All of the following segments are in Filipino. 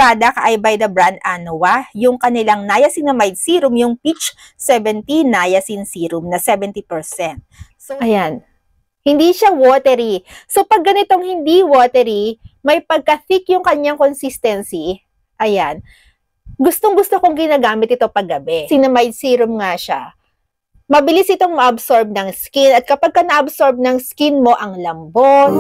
product ay by the brand Anua, yung kanilang niacinamide serum, yung Peach 70 Niacin Serum na 70%. So, ayan. Hindi siya watery. So, pag ganitong hindi watery, may pagka-thick yung kanyang consistency. Ayan. Gustong-gusto kong ginagamit ito paggabi. Niacinamide serum nga siya. Mabilis itong ma-absorb ng skin. At kapag ka na-absorb ng skin mo, ang lambot.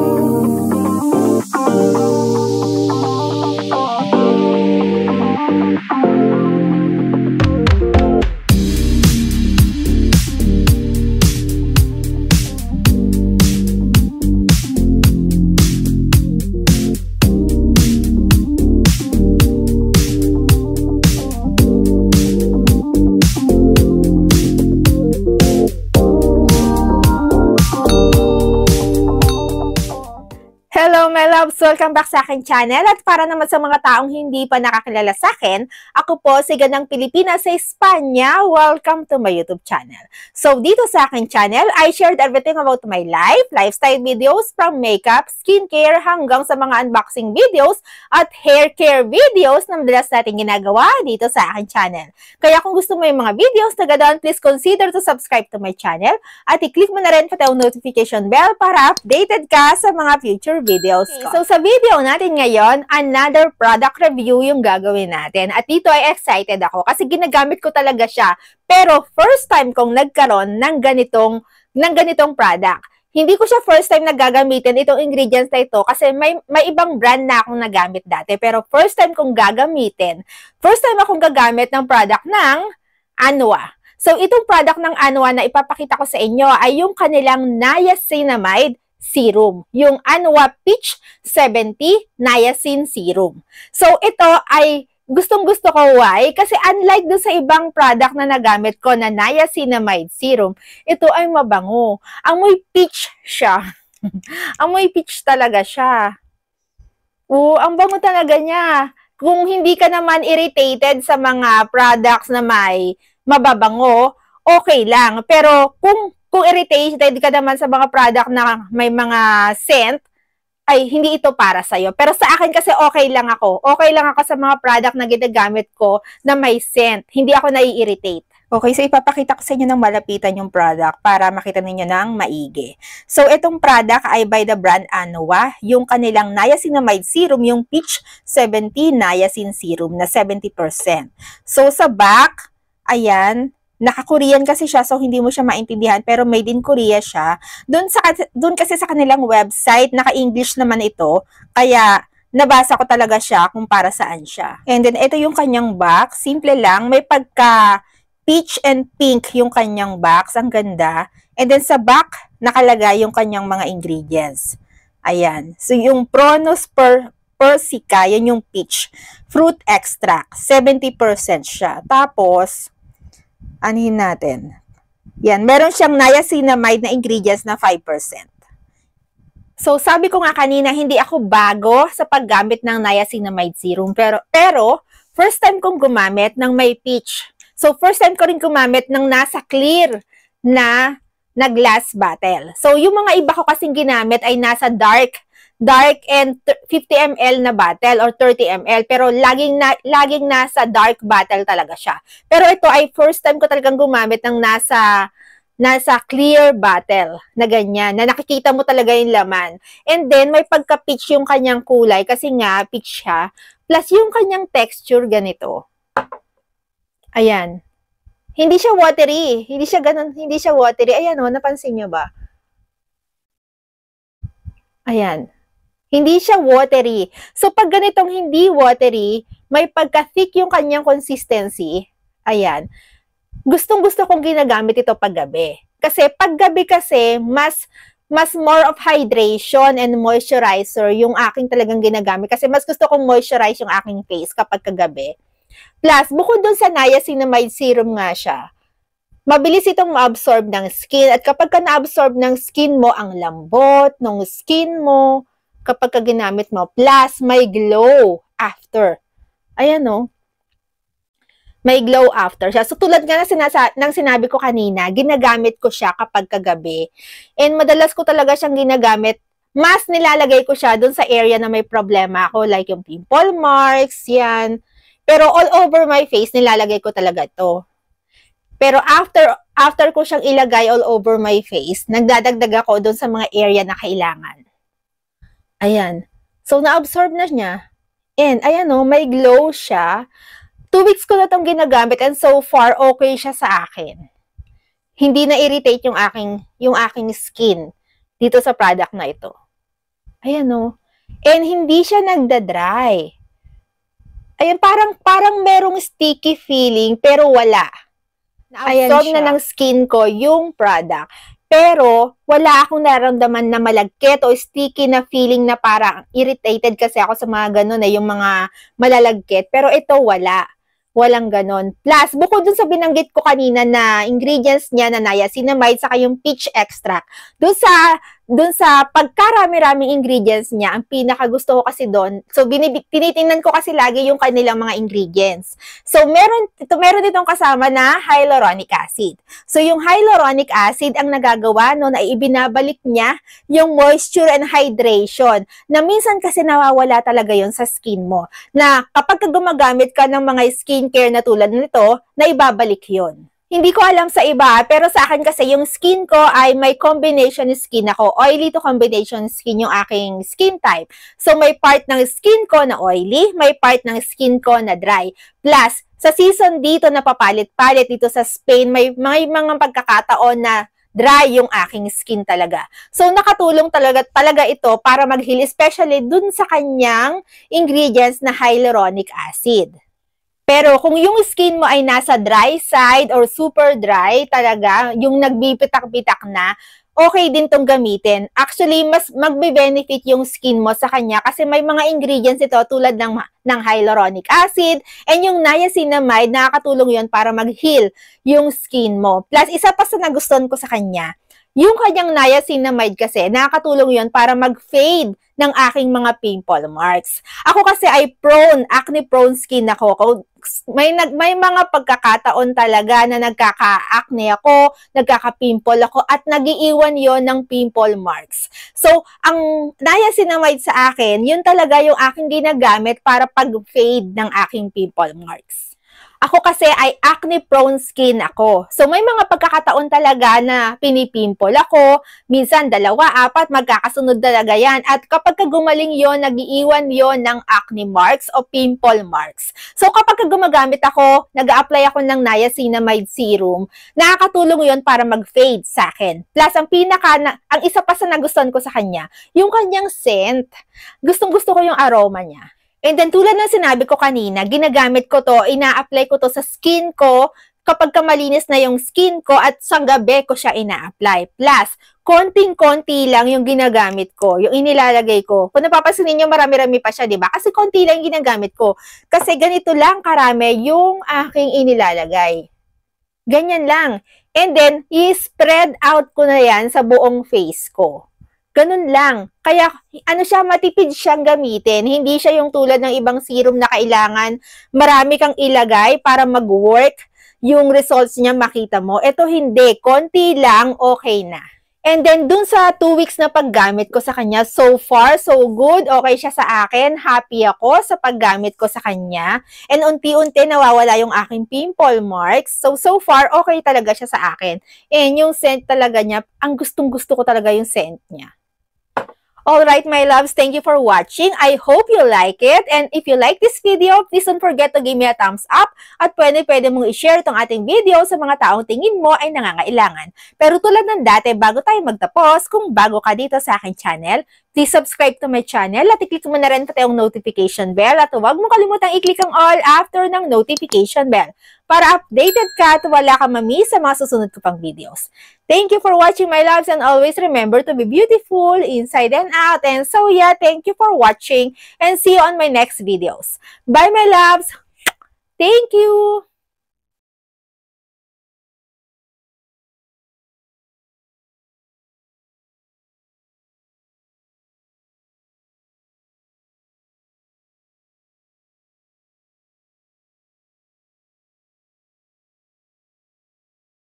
Hello my loves! Welcome back sa aking channel at para naman sa mga taong hindi pa nakakilala sa akin, ako po si Ganang Pilipina sa Espanya. Welcome to my YouTube channel. So dito sa aking channel, I shared everything about my life, lifestyle videos from makeup, skincare hanggang sa mga unboxing videos at hair care videos na madalas natin ginagawa dito sa aking channel. Kaya kung gusto mo yung mga videos na ganoon, please consider to subscribe to my channel at i-click mo na rin pati ang notification bell para updated ka sa mga future videos ko. So sa video natin ngayon, another product review yung gagawin natin. At dito ay excited ako kasi ginagamit ko talaga siya. Pero first time kong nagkaroon ng ganitong product. Hindi ko siya first time naggagamitin itong ingredients na ito kasi may ibang brand na akong nagamit dati. Pero first time kong gagamitin, first time akong gagamit ng product ng Anua. So itong product ng Anua na ipapakita ko sa inyo ay yung kanilang niacinamide serum, yung Anua Peach 70 Niacin Serum. So, ito ay gustong-gusto ko. Why? Kasi unlike dun sa ibang product na nagamit ko na niacinamide serum, ito ay mabango. Amoy peach siya. Amoy peach talaga siya. Oo, ang bango talaga niya. Kung hindi ka naman irritated sa mga products na may mababango, okay lang. Pero kung irritated ka naman sa mga product na may mga scent, ay hindi ito para sa'yo. Pero sa akin kasi okay lang ako. Okay lang ako sa mga product na ginagamit ko na may scent. Hindi ako nai-irritate. Okay, so ipapakita ko sa inyo ng malapitan yung product para makita ninyo ng maigi. So, itong product ay by the brand Anua, yung kanilang niacinamide serum, yung Peach 70 Niacin Serum na 70%. So, sa back, ayan, naka-Korean kasi siya, so hindi mo siya maintindihan, pero made in Korea siya. Doon kasi sa kanilang website, naka-English naman ito, kaya nabasa ko talaga siya kung para saan siya. And then, ito yung kanyang box. Simple lang, may pagka peach and pink yung kanyang box. Ang ganda. And then, sa back, nakalagay yung kanyang mga ingredients. Ayan. So, yung Pronus persica, yan yung peach. Fruit extract, 70% siya. Tapos, anihin natin. Yan, meron siyang niacinamide na ingredients na 5%. So, sabi ko nga kanina, hindi ako bago sa paggamit ng niacinamide serum. Pero first time kong gumamit ng may peach. So, first time ko rin gumamit ng nasa clear na glass bottle. So, yung mga iba ko kasing ginamit ay nasa dark and 50 ml na bottle or 30 ml. Pero laging nasa dark bottle talaga siya. Pero ito ay first time ko talagang gumamit ng nasa clear bottle na ganyan, na nakikita mo talaga yung laman. And then, may pagka-peach yung kanyang kulay kasi nga, peach siya. Plus, yung kanyang texture ganito. Ayan. Hindi siya watery. Hindi siya ganun, hindi siya watery. Ayan o, napansin nyo ba? Ayan. Hindi siya watery. So, pag ganitong hindi watery, may pagka-thick yung kanyang consistency. Ayan. Gustong-gusto kong ginagamit ito paggabi. Kasi paggabi kasi, mas more of hydration and moisturizer yung aking talagang ginagamit. Kasi mas gusto kong moisturize yung aking face kapag kagabi. Plus, bukod dun sa niacinamide serum nga siya, mabilis itong ma-absorb ng skin. At kapag ka na-absorb ng skin mo, ang lambot ng skin mo, kapag ka ginamit mo, plus may glow after. Ayan o. May glow after siya. So, tulad nga ng sinabi ko kanina, ginagamit ko siya kapag kagabi. And madalas ko talaga siyang ginagamit mas nilalagay ko siya dun sa area na may problema ako, like yung pimple marks, yan. Pero all over my face, nilalagay ko talaga to. Pero after ko siyang ilagay all over my face, nagdadagdag ako dun sa mga area na kailangan. Ayan. So, na-absorb na niya. And, ayan o, may glow siya. 2 weeks ko na itong ginagamit and so far, okay siya sa akin. Hindi na-irritate yung aking skin dito sa product na ito. Ayan o. And, hindi siya nagda-dry. Ayan, parang merong sticky feeling, pero wala. Na-absorb na ng skin ko yung product. Pero, wala akong nararamdaman na malagkit o sticky na feeling na parang irritated kasi ako sa mga ganun yung mga malalagkit. Pero ito, wala. Walang ganon. Plus, bukod dun sa binanggit ko kanina na ingredients niya na niacinamide saka yung peach extract, dun sa pagkarami-raming ingredients niya, ang pinakagusto ko kasi doon, so tinitingnan ko kasi lagi yung kanilang mga ingredients. So, meron ditong kasama na hyaluronic acid. So, yung hyaluronic acid ang nagagawa no na ibinabalik niya yung moisture and hydration na minsan kasi nawawala talaga yon sa skin mo. Na kapag gumagamit ka ng mga skincare na tulad nito, na ibabalik yon. Hindi ko alam sa iba, pero sa akin kasi yung skin ko ay may combination skin ako. Oily to combination skin yung aking skin type. So, may part ng skin ko na oily, may part ng skin ko na dry. Plus, sa season dito na papalit-palit dito sa Spain, may mga pagkakataon na dry yung aking skin talaga. So, nakatulong talaga ito para mag-heal, especially dun sa kanyang ingredients na hyaluronic acid. Pero kung yung skin mo ay nasa dry side or super dry talaga, yung nagbipitak-bitak na, okay din tong gamitin. Actually, mas magbe-benefit yung skin mo sa kanya kasi may mga ingredients ito tulad ng hyaluronic acid and yung niacinamide, nakakatulong yon para mag-heal yung skin mo. Plus, isa pa sa nagustuhan ko sa kanya, yung kanyang niacinamide kasi, nakakatulong yon para mag-fade ng aking mga pimple marks. Ako kasi ay acne-prone skin ako. May mga pagkakataon talaga na nagkaka-acne ako, nagkaka-pimple ako, at nagiiwan yon ng pimple marks. So, ang niacinamide sa akin, yun talaga yung aking ginagamit para pag-fade ng aking pimple marks. Ako kasi ay acne-prone skin ako. So, may mga pagkakataon talaga na pinipimple ako. Minsan, 2, 4, magkakasunod talaga yan. At kapag gumaling yon, nag-iiwan yon ng acne marks o pimple marks. So, kapag gumagamit ako, nag-a-apply ako ng niacinamide serum, nakakatulong yon para mag-fade sa akin. Plus, ang isa pa sa nagustuhan ko sa kanya, yung kanyang scent. Gustong-gusto ko yung aroma niya. And then, tulad ng sinabi ko kanina, ginagamit ko to, ina-apply ko to sa skin ko kapag malinis na yung skin ko at sa gabi ko siya ina-apply. Plus, konting-konti lang yung ginagamit ko, yung inilalagay ko. Kung napapansin niyo, marami-rami pa siya, di ba? Kasi konti lang yung ginagamit ko. Kasi ganito lang karami yung aking inilalagay. Ganyan lang. And then, i-spread out ko na yan sa buong face ko. Ganun lang. Kaya, matipid siyang gamitin. Hindi siya yung tulad ng ibang serum na kailangan marami kang ilagay para mag-work yung results niya makita mo. Ito hindi. Konti lang, okay na. And then, dun sa 2 weeks na paggamit ko sa kanya, so far, so good. Okay siya sa akin. Happy ako sa paggamit ko sa kanya. And unti-unti nawawala yung aking pimple marks. So far, okay talaga siya sa akin. And yung scent talaga niya, ang gustong-gusto ko talaga yung scent niya. Alright, my loves, thank you for watching. I hope you like it. And if you like this video, please don't forget to give me a thumbs up. At pwede mong i-share itong ating video sa mga taong tingin mo ay nangangailangan. Pero tulad ng dati, bago tayo magtapos, kung bago ka dito sa aking channel, please subscribe to my channel at i-click mo na rin pati yung notification bell. At huwag mo kalimutang i-click ang all after ng notification bell para updated ka at wala ka mamiss sa mga susunod ko pang videos. Thank you for watching, my loves, and always remember to be beautiful inside and out. And so yeah, thank you for watching and see you on my next videos. Bye, my loves! Thank you!